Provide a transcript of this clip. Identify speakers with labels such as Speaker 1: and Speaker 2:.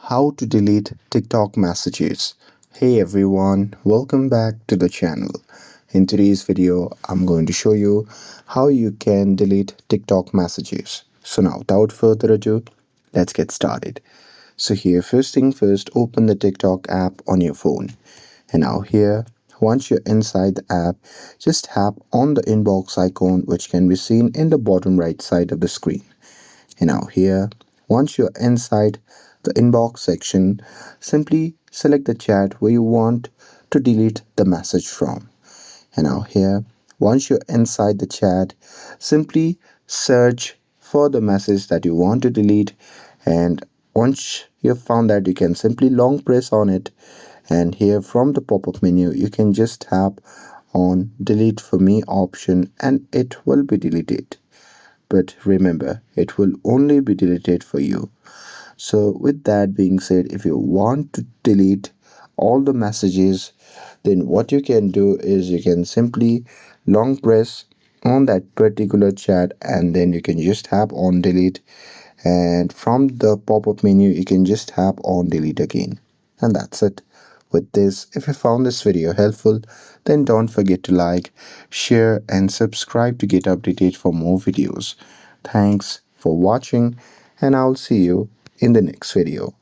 Speaker 1: How to delete TikTok messages. Hey everyone, welcome back to the channel. In today's video, I'm going to show you how you can delete TikTok messages. So now, without further ado, let's get started. So here, first thing first, open the TikTok app on your phone. And now here, once you're inside the app, just tap on the inbox icon which can be seen in the bottom right side of the screen. And now here, once you're inside the inbox section, simply select the chat where you want to delete the message from. And now here, once you're inside the chat, simply search for the message that you want to delete. And once you've found that, you can simply long press on it. And here from the pop-up menu, you can just tap on delete for me option and it will be deleted. But remember, it will only be deleted for you. So with that being said, if you want to delete all the messages, then what you can do is you can simply long press on that particular chat and then you can just tap on delete, and from the pop-up menu you can just tap on delete again, and that's it. With this, if you found this video helpful, then don't forget to like, share and subscribe to get updated for more videos. Thanks for watching and I'll see you in the next video.